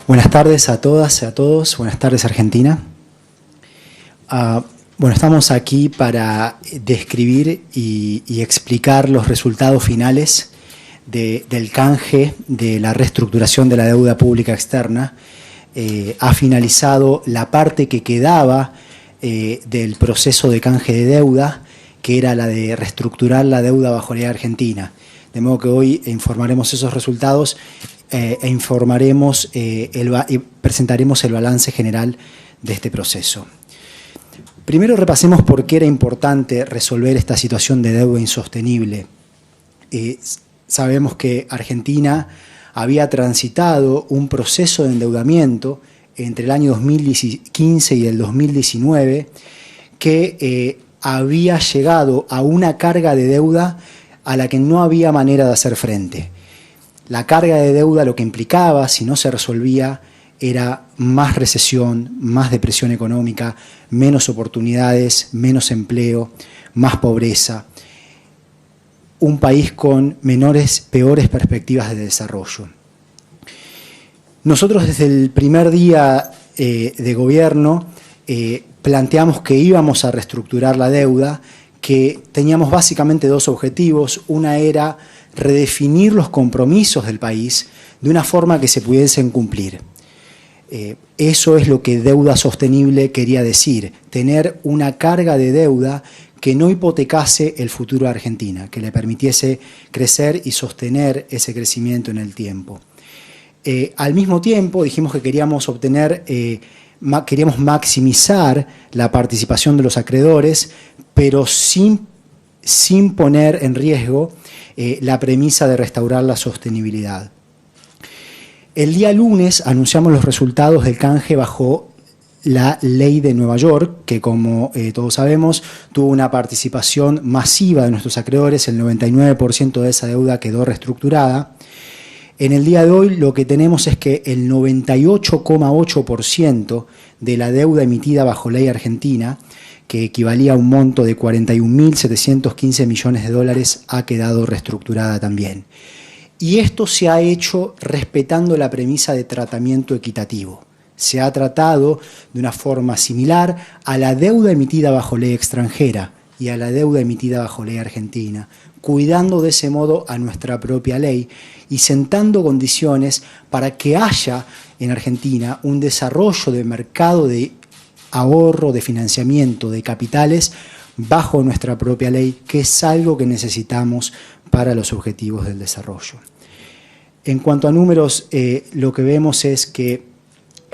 Buenas tardes a todas y a todos. Buenas tardes, Argentina. Bueno, estamos aquí para describir y explicar los resultados finales del canje de la reestructuración de la deuda pública externa. Ha finalizado la parte que quedaba del proceso de canje de deuda, que era la de reestructurar la deuda bajo ley argentina. De modo que hoy informaremos esos resultados informaremos y presentaremos el balance general de este proceso. Primero repasemos por qué era importante resolver esta situación de deuda insostenible. Sabemos que Argentina había transitado un proceso de endeudamiento entre el año 2015 y el 2019 que había llegado a una carga de deuda a la que no había manera de hacer frente. La carga de deuda lo que implicaba, si no se resolvía, era más recesión, más depresión económica, menos oportunidades, menos empleo, más pobreza. Un país con peores perspectivas de desarrollo. Nosotros desde el primer día de gobierno planteamos que íbamos a reestructurar la deuda, que teníamos básicamente dos objetivos. Una era redefinir los compromisos del país de una forma que se pudiesen cumplir. Eso es lo que deuda sostenible quería decir, tener una carga de deuda que no hipotecase el futuro de Argentina, que le permitiese crecer y sostener ese crecimiento en el tiempo. Al mismo tiempo dijimos que queríamos maximizar la participación de los acreedores, pero sin poner en riesgo la premisa de restaurar la sostenibilidad. El día lunes anunciamos los resultados del canje bajo la ley de Nueva York, que como todos sabemos tuvo una participación masiva de nuestros acreedores, el 99% de esa deuda quedó reestructurada. En el día de hoy lo que tenemos es que el 98,8% de la deuda emitida bajo ley argentina, que equivalía a un monto de 41.715 millones de dólares, ha quedado reestructurada también. Y esto se ha hecho respetando la premisa de tratamiento equitativo. Se ha tratado de una forma similar a la deuda emitida bajo ley extranjera y a la deuda emitida bajo ley argentina, cuidando de ese modo a nuestra propia ley y sentando condiciones para que haya en Argentina un desarrollo de mercado de ahorro, de financiamiento, de capitales bajo nuestra propia ley, que es algo que necesitamos para los objetivos del desarrollo. En cuanto a números, lo que vemos es que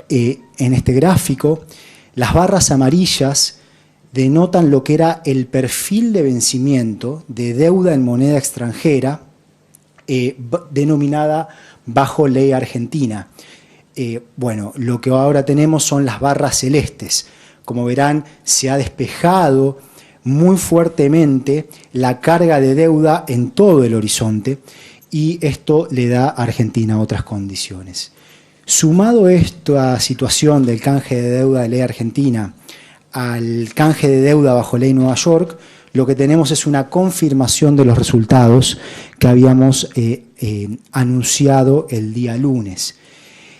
en este gráfico las barras amarillas denotan lo que era el perfil de vencimiento de deuda en moneda extranjera denominada bajo ley argentina. Bueno, lo que ahora tenemos son las barras celestes. Como verán, se ha despejado muy fuertemente la carga de deuda en todo el horizonte y esto le da a Argentina otras condiciones. Sumado esta situación del canje de deuda de ley argentina al canje de deuda bajo ley Nueva York, lo que tenemos es una confirmación de los resultados que habíamos anunciado el día lunes.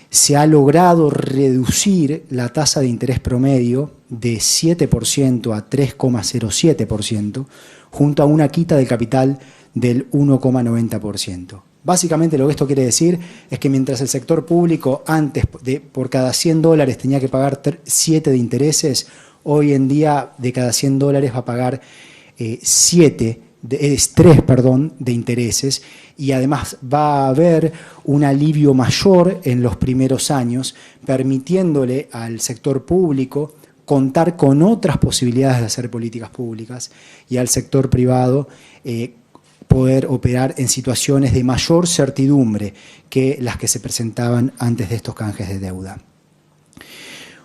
Se ha logrado reducir la tasa de interés promedio de 7% a 3,07%, junto a una quita de capital del 1,90%. Básicamente lo que esto quiere decir es que mientras el sector público antes por cada 100 dólares tenía que pagar 7 de intereses, hoy en día de cada 100 dólares va a pagar 3 de intereses, y además va a haber un alivio mayor en los primeros años, permitiéndole al sector público contar con otras posibilidades de hacer políticas públicas y al sector privado poder operar en situaciones de mayor certidumbre que las que se presentaban antes de estos canjes de deuda.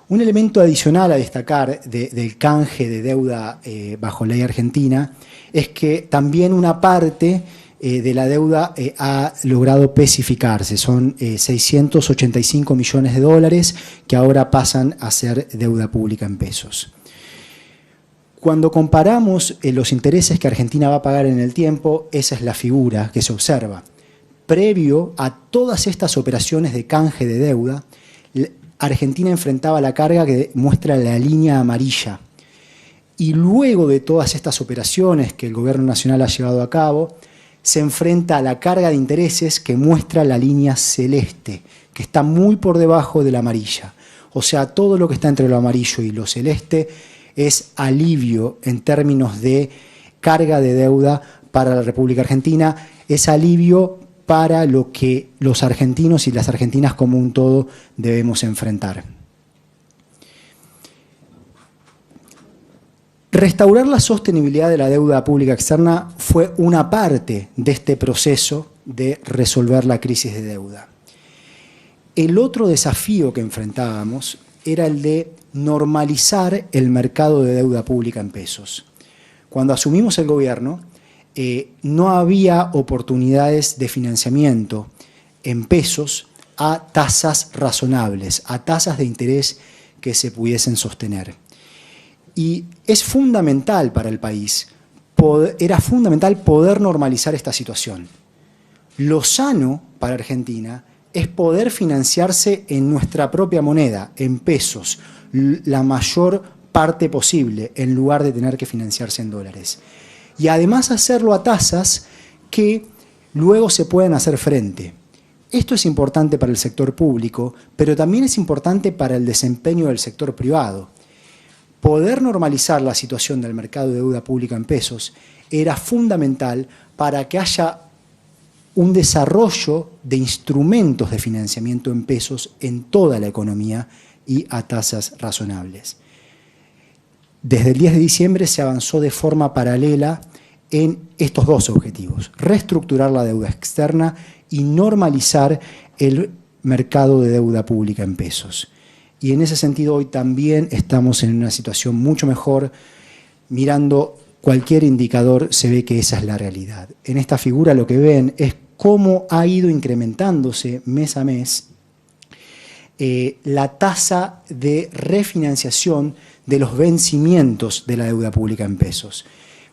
Un elemento adicional a destacar del canje de deuda bajo ley argentina es que también una parte de la deuda ha logrado especificarse. Son 685 millones de dólares que ahora pasan a ser deuda pública en pesos. Cuando comparamos los intereses que Argentina va a pagar en el tiempo, esa es la figura que se observa. Previo a todas estas operaciones de canje de deuda, Argentina enfrentaba la carga que muestra la línea amarilla. Y luego de todas estas operaciones que el gobierno nacional ha llevado a cabo, se enfrenta a la carga de intereses que muestra la línea celeste, que está muy por debajo de la amarilla. O sea, todo lo que está entre lo amarillo y lo celeste es alivio en términos de carga de deuda para la República Argentina, es alivio para lo que los argentinos y las argentinas como un todo debemos enfrentar. Restaurar la sostenibilidad de la deuda pública externa fue una parte de este proceso de resolver la crisis de deuda. El otro desafío que enfrentábamos era el de normalizar el mercado de deuda pública en pesos. Cuando asumimos el gobierno, no había oportunidades de financiamiento en pesos a tasas razonables, a tasas de interés que se pudiesen sostener. Y es fundamental para el país, era fundamental poder normalizar esta situación. Lo sano para Argentina es poder financiarse en nuestra propia moneda, en pesos, la mayor parte posible, en lugar de tener que financiarse en dólares. Y además hacerlo a tasas que luego se puedan hacer frente. Esto es importante para el sector público, pero también es importante para el desempeño del sector privado. Poder normalizar la situación del mercado de deuda pública en pesos era fundamental para que haya un desarrollo de instrumentos de financiamiento en pesos en toda la economía y a tasas razonables. Desde el 10 de diciembre se avanzó de forma paralela en estos dos objetivos: reestructurar la deuda externa y normalizar el mercado de deuda pública en pesos. Y en ese sentido hoy también estamos en una situación mucho mejor. Mirando cualquier indicador se ve que esa es la realidad. En esta figura lo que ven es cómo ha ido incrementándose mes a mes la tasa de refinanciación de los vencimientos de la deuda pública en pesos.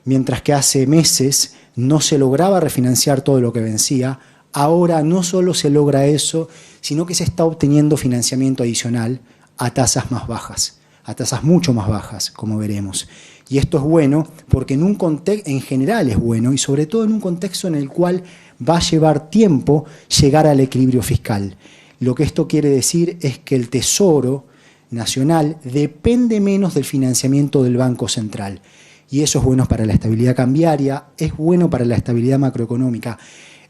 Mientras que hace meses no se lograba refinanciar todo lo que vencía, ahora no solo se logra eso, sino que se está obteniendo financiamiento adicional a tasas más bajas, a tasas mucho más bajas, como veremos. Y esto es bueno porque en general es bueno, y sobre todo en un contexto en el cual va a llevar tiempo llegar al equilibrio fiscal. Lo que esto quiere decir es que el Tesoro Nacional depende menos del financiamiento del Banco Central. Y eso es bueno para la estabilidad cambiaria, es bueno para la estabilidad macroeconómica,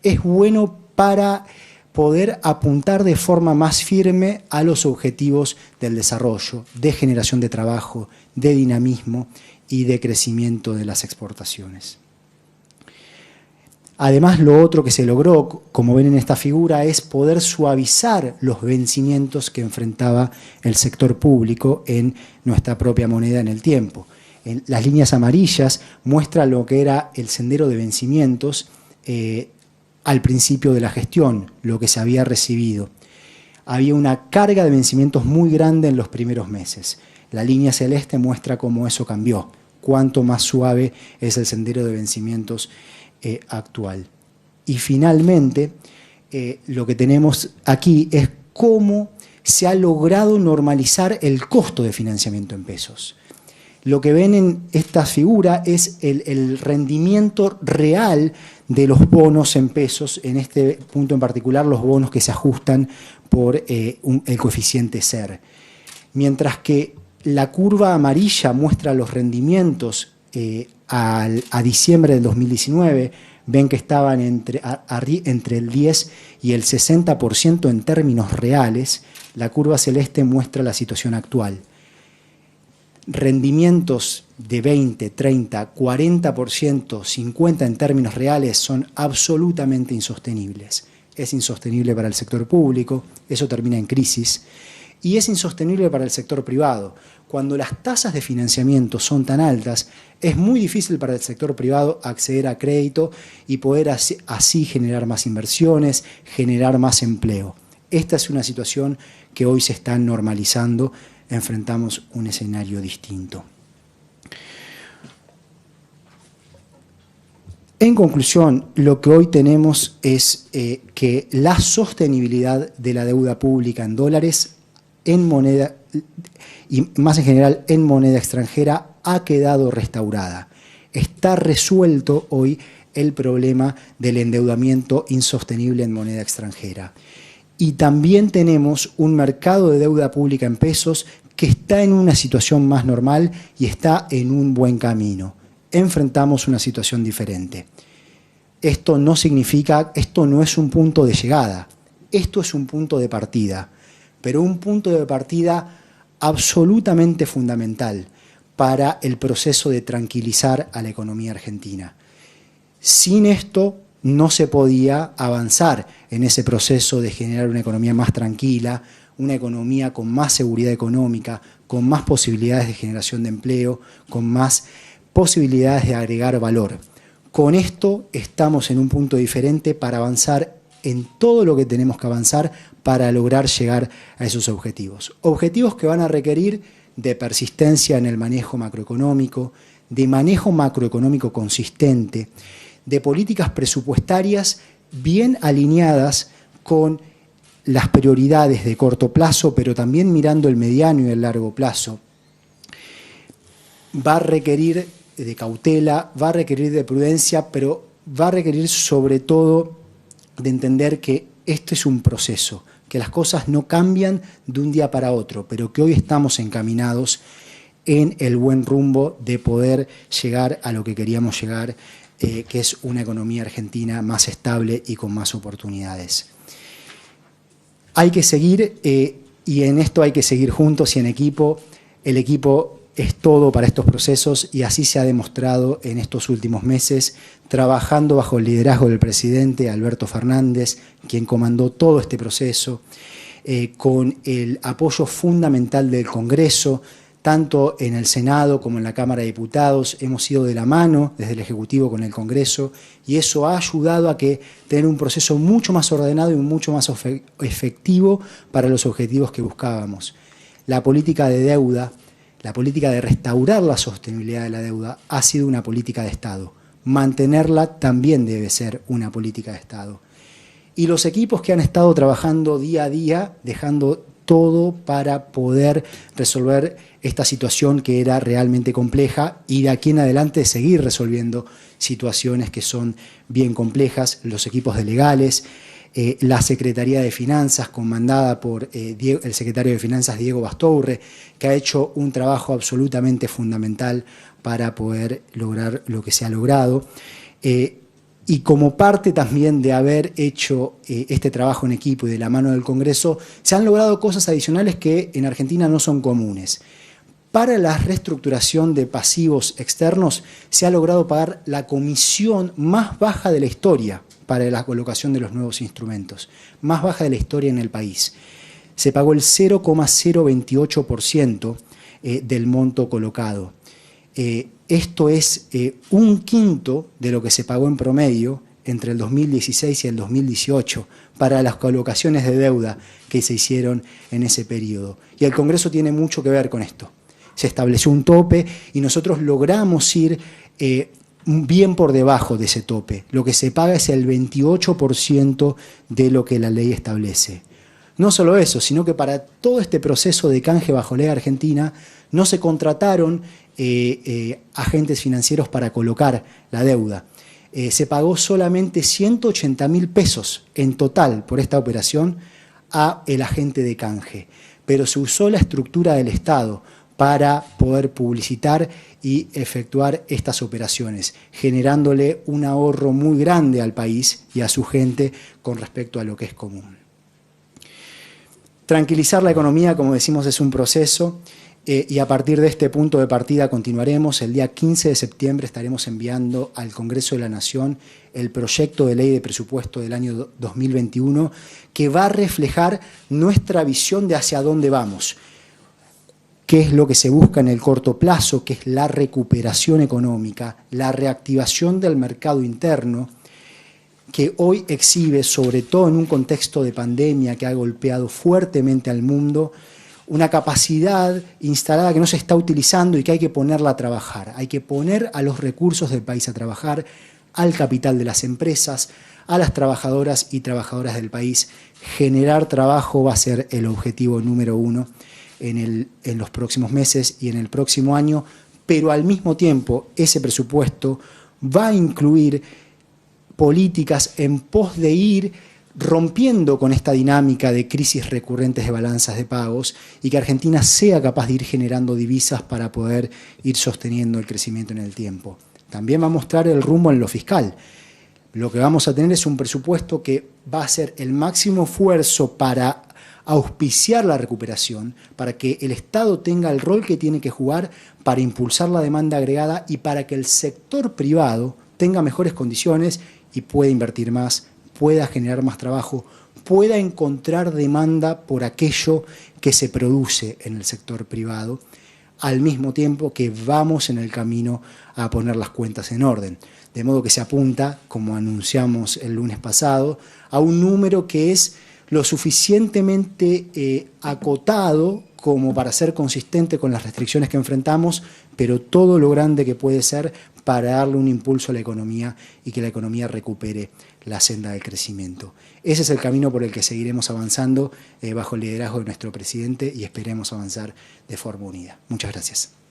es bueno para poder apuntar de forma más firme a los objetivos del desarrollo, de generación de trabajo, de dinamismo y de crecimiento de las exportaciones. Además, lo otro que se logró, como ven en esta figura, es poder suavizar los vencimientos que enfrentaba el sector público en nuestra propia moneda en el tiempo. Las líneas amarillas muestran lo que era el sendero de vencimientos al principio de la gestión, lo que se había recibido. Había una carga de vencimientos muy grande en los primeros meses. La línea celeste muestra cómo eso cambió, cuánto más suave es el sendero de vencimientos actual. Y finalmente, lo que tenemos aquí es cómo se ha logrado normalizar el costo de financiamiento en pesos. Lo que ven en esta figura es el rendimiento real de los bonos en pesos, en este punto en particular los bonos que se ajustan por el coeficiente SER. Mientras que la curva amarilla muestra los rendimientos a diciembre del 2019, ven que estaban entre el 10 y el 60% en términos reales. La curva celeste muestra la situación actual. Rendimientos de 20, 30, 40%, 50% en términos reales son absolutamente insostenibles. Es insostenible para el sector público, eso termina en crisis, y es insostenible para el sector privado. Cuando las tasas de financiamiento son tan altas, es muy difícil para el sector privado acceder a crédito y poder así generar más inversiones, generar más empleo. Esta es una situación que hoy se está normalizando. Enfrentamos un escenario distinto. En conclusión, lo que hoy tenemos es que la sostenibilidad de la deuda pública en dólares en moneda, y más en general en moneda extranjera, ha quedado restaurada. Está resuelto hoy el problema del endeudamiento insostenible en moneda extranjera. Y también tenemos un mercado de deuda pública en pesos que está en una situación más normal y está en un buen camino. Enfrentamos una situación diferente. Esto no significa, esto no es un punto de llegada, esto es un punto de partida, pero un punto de partida absolutamente fundamental para el proceso de tranquilizar a la economía argentina. Sin esto no se podía avanzar en ese proceso de generar una economía más tranquila, una economía con más seguridad económica, con más posibilidades de generación de empleo, con más posibilidades de agregar valor. Con esto estamos en un punto diferente para avanzar en todo lo que tenemos que avanzar para lograr llegar a esos objetivos. Objetivos que van a requerir de persistencia en el manejo macroeconómico, de manejo macroeconómico consistente, de políticas presupuestarias bien alineadas con las prioridades de corto plazo, pero también mirando el mediano y el largo plazo. Va a requerir de cautela, va a requerir de prudencia, pero va a requerir sobre todo de entender que este es un proceso, que las cosas no cambian de un día para otro, pero que hoy estamos encaminados en el buen rumbo de poder llegar a lo que queríamos llegar, que es una economía argentina más estable y con más oportunidades. Hay que seguir, y en esto hay que seguir juntos y en equipo. El equipo es todo para estos procesos y así se ha demostrado en estos últimos meses, trabajando bajo el liderazgo del presidente Alberto Fernández, quien comandó todo este proceso, con el apoyo fundamental del Congreso, tanto en el Senado como en la Cámara de Diputados. Hemos ido de la mano desde el Ejecutivo con el Congreso y eso ha ayudado a tener un proceso mucho más ordenado y mucho más efectivo para los objetivos que buscábamos. La política de deuda, la política de restaurar la sostenibilidad de la deuda ha sido una política de Estado. Mantenerla también debe ser una política de Estado. Y los equipos que han estado trabajando día a día, dejando todo para poder resolver esta situación que era realmente compleja y de aquí en adelante seguir resolviendo situaciones que son bien complejas, los equipos de legales, la Secretaría de Finanzas, comandada por el secretario de Finanzas Diego Bastourre, que ha hecho un trabajo absolutamente fundamental para poder lograr lo que se ha logrado. Y como parte también de haber hecho este trabajo en equipo y de la mano del Congreso, se han logrado cosas adicionales que en Argentina no son comunes. Para la reestructuración de pasivos externos se ha logrado pagar la comisión más baja de la historia para la colocación de los nuevos instrumentos, más baja de la historia en el país. Se pagó el 0,028% del monto colocado. Esto es un quinto de lo que se pagó en promedio entre el 2016 y el 2018 para las colocaciones de deuda que se hicieron en ese periodo. Y el Congreso tiene mucho que ver con esto. Se estableció un tope y nosotros logramos ir bien por debajo de ese tope. Lo que se paga es el 28% de lo que la ley establece. No solo eso, sino que para todo este proceso de canje bajo ley argentina no se contrataron agentes financieros para colocar la deuda. Se pagó solamente 180.000 pesos en total por esta operación a el agente de canje, pero se usó la estructura del Estado para poder publicitar y efectuar estas operaciones, generándole un ahorro muy grande al país y a su gente con respecto a lo que es común. Tranquilizar la economía, como decimos, es un proceso y a partir de este punto de partida continuaremos. El día 15 de septiembre estaremos enviando al Congreso de la Nación el proyecto de ley de presupuesto del año 2021 que va a reflejar nuestra visión de hacia dónde vamos, qué es lo que se busca en el corto plazo, que es la recuperación económica, la reactivación del mercado interno, que hoy exhibe, sobre todo en un contexto de pandemia que ha golpeado fuertemente al mundo, una capacidad instalada que no se está utilizando y que hay que ponerla a trabajar. Hay que poner a los recursos del país a trabajar al capital de las empresas, a las trabajadoras y trabajadoras del país. Generar trabajo va a ser el objetivo número uno en los próximos meses y en el próximo año, pero al mismo tiempo ese presupuesto va a incluir políticas en pos de ir rompiendo con esta dinámica de crisis recurrentes de balanzas de pagos y que Argentina sea capaz de ir generando divisas para poder ir sosteniendo el crecimiento en el tiempo. También va a mostrar el rumbo en lo fiscal. Lo que vamos a tener es un presupuesto que va a hacer el máximo esfuerzo para auspiciar la recuperación, para que el Estado tenga el rol que tiene que jugar para impulsar la demanda agregada y para que el sector privado tenga mejores condiciones y pueda invertir más, pueda generar más trabajo, pueda encontrar demanda por aquello que se produce en el sector privado, al mismo tiempo que vamos en el camino a poner las cuentas en orden. De modo que se apunta, como anunciamos el lunes pasado, a un número que es lo suficientemente acotado como para ser consistente con las restricciones que enfrentamos, pero todo lo grande que puede ser para darle un impulso a la economía y que la economía recupere la senda del crecimiento. Ese es el camino por el que seguiremos avanzando bajo el liderazgo de nuestro presidente y esperemos avanzar de forma unida. Muchas gracias.